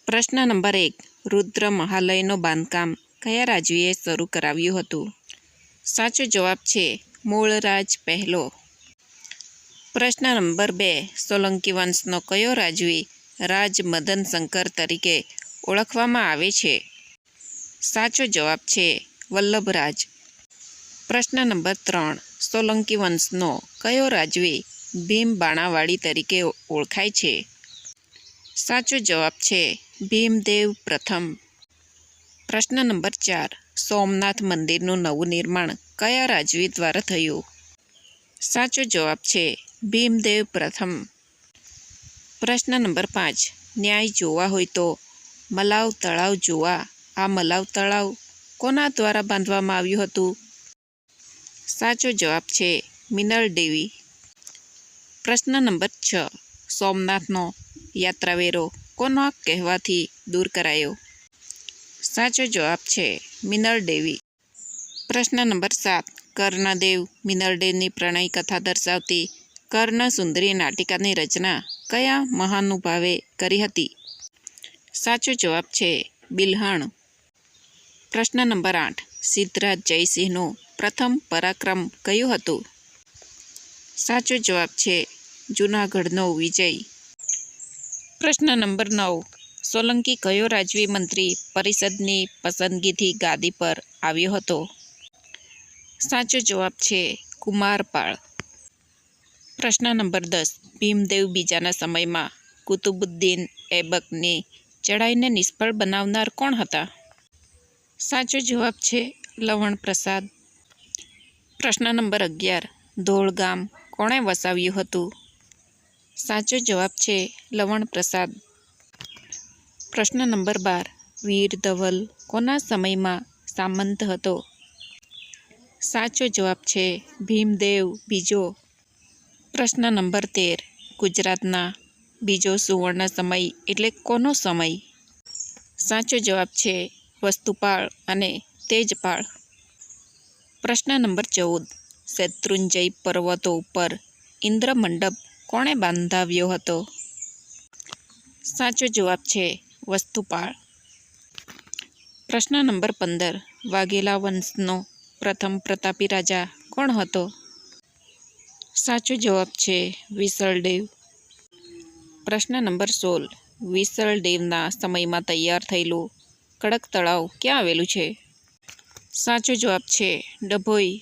પ્રશ્ન નંબર 1. રુદ્ર મહાલયનું બાંધકામ કયા રાજવીએ શરૂ કરાવ્યું હતું? સાચો જવાબ છે મૂળરાજ પહેલો. પ્રશ્ન નંબર 2. સોલંકી વંશનો કયો રાજવી રાજ મદન શંકર તરીકે ઓળખવામાં આવે છે? સાચો જવાબ છે વલ્લભરાજ. પ્રશ્ન નંબર 3. સોલંકી વંશનો કયો રાજવી ભીમ બાણાવાડી તરીકે ઓળખાય છે? સાચો જવાબ છે ભીમદેવ પ્રથમ. પ્રશ્ન નંબર 4. સોમનાથ મંદિરનું નવું નિર્માણ કયા રાજવી દ્વારા થયું? સાચો જવાબ છે ભીમદેવ પ્રથમ. પ્રશ્ન નંબર 5. ન્યાય જોવા હોય તો મલાવ તળાવ જોવા. આ મલાવ તળાવ કોના દ્વારા બાંધવામાં આવ્યું હતું? સાચો જવાબ છે મિનલ દેવી. પ્રશ્ન નંબર 6. સોમનાથનો યાત્રાવેરો કોના કહેવાથી દૂર કરાયો? સાચો જવાબ છે મિનલ દેવી. પ્રશ્ન નંબર 7. કર્ણદેવ મિનળદેવની પ્રણય કથા દર્શાવતી કર્ણસુંદરી નાટિકાની રચના કયા મહાનુભાવે કરી હતી? સાચો જવાબ છે બિલ્હણ. પ્રશ્ન નંબર 8. સિદ્ધરાજ જયસિંહનું પ્રથમ પરાક્રમ કયું હતું? સાચો જવાબ છે જૂનાગઢનો વિજય. પ્રશ્ન નંબર 9. સોલંકી કયો રાજવી મંત્રી પરિષદની પસંદગીથી ગાદી પર આવ્યો હતો? સાચો જવાબ છે કુમારપાળ. પ્રશ્ન નંબર 10. ભીમદેવ બીજાના સમયમાં કુતુબુદ્દીન ઐબકની ચઢાઈને નિષ્ફળ બનાવનાર કોણ હતા? સાચો જવાબ છે લવણ પ્રસાદ. પ્રશ્ન નંબર 11. ધોળ ગામ કોણે વસાવ્યું હતું? સાચો જવાબ છે લવણ પ્રસાદ. પ્રશ્ન નંબર 12. વીર ધવલ કોના સમયમાં સામંત હતો? સાચો જવાબ છે ભીમદેવ બીજો. પ્રશ્ન નંબર 13. ગુજરાતના બીજો સુવર્ણ સમય એટલે કોનો સમય? સાચો જવાબ છે વસ્તુપાળ અને તેજપાળ. પ્રશ્ન નંબર 14. શેત્રુંજય પર્વતો ઉપર ઇન્દ્રમંડપ કોણે બાંધાવ્યો હતો? સાચો જવાબ છે વસ્તુપાળ. પ્રશ્ન નંબર 15. વાઘેલા વંશનો પ્રથમ પ્રતાપી રાજા કોણ હતો? સાચો જવાબ છે વિસળદેવ. પ્રશ્ન નંબર 16. વિસળદેવના સમયમાં તૈયાર થયેલું કડક તળાવ ક્યાં આવેલું છે? સાચો જવાબ છે ડભોઈ.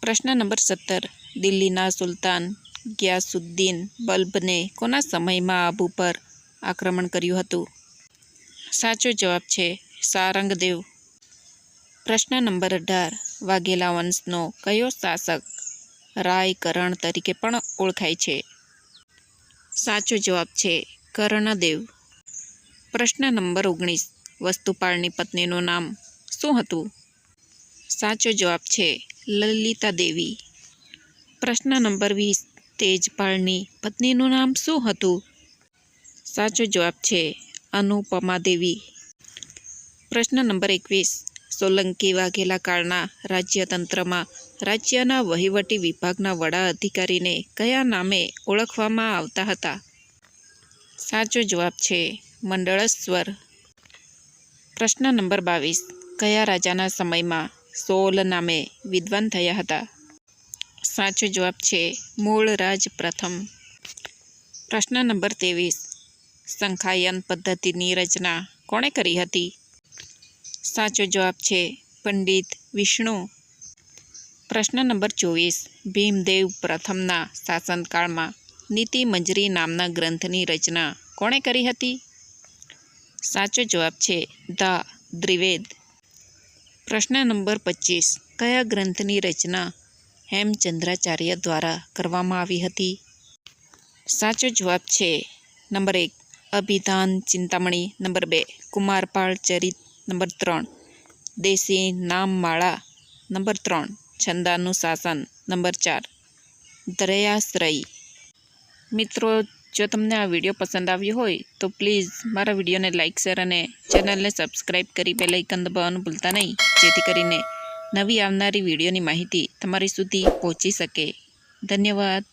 પ્રશ્ન નંબર 17. દિલ્હીના સુલતાન ગિયાસુદ્દીન બલ્બને કોના સમયમાં આબુ પર આક્રમણ કર્યું હતું? સાચો જવાબ છે સારંગદેવ. પ્રશ્ન નંબર 18. વાઘેલા વંશનો કયો શાસક રાયકરણ તરીકે પણ ઓળખાય છે? સાચો જવાબ છે કર્ણદેવ. પ્રશ્ન નંબર 19. વસ્તુપાળની પત્નીનું નામ શું હતું? સાચો જવાબ છે લલિતા દેવી. પ્રશ્ન નંબર 20. તેજપાળની પત્નીનું નામ શું હતું? સાચો જવાબ છે અનુપમા દેવી. પ્રશ્ન નંબર 21. સોલંકી વાઘેલા કાળના રાજ્યતંત્રમાં રાજ્યના વહીવટી વિભાગના વડા અધિકારીને કયા નામે ઓળખવામાં આવતા હતા? સાચો જવાબ છે મંડળેશ્વર. પ્રશ્ન નંબર 22. કયા રાજાના સમયમાં સોલ નામે વિદ્વાન થયા હતા? સાચો જવાબ છે મૂળરાજ પ્રથમ. પ્રશ્ન નંબર 23. સંખાયન પદ્ધતિની રચના કોણે કરી હતી? સાચો જવાબ છે પંડિત વિષ્ણુ. પ્રશ્ન નંબર 24. ભીમદેવ પ્રથમના શાસનકાળમાં નીતિ મંજરી નામના ગ્રંથની રચના કોણે કરી હતી? સાચો જવાબ છે ધ દ્રિવેદ. પ્રશ્ન નંબર 25. કયા ગ્રંથની રચના હેમચંદ્રાચાર્ય દ્વારા કરવામાં આવી હતી? સાચો જવાબ છે નંબર 1 અભિધાન ચિંતામણી, નંબર 2 કુમારપાળ ચરિત, નંબર 3 દેશી નામમાળા, નંબર 3 છંદાનુશાસન, નંબર 4 દયાશ્રયી. મિત્રો, જો તમને આ વિડીયો પસંદ આવ્યો હોય તો પ્લીઝ મારા વિડીયોને લાઇક, શેર અને ચેનલને સબસ્ક્રાઈબ કરી બેલ આઇકન દબાવવાનું ભૂલતા નહીં, જેથી કરીને નવી આવનારી વિડીયોની માહિતી તમારી સુધી પહોંચી શકે. ધન્યવાદ.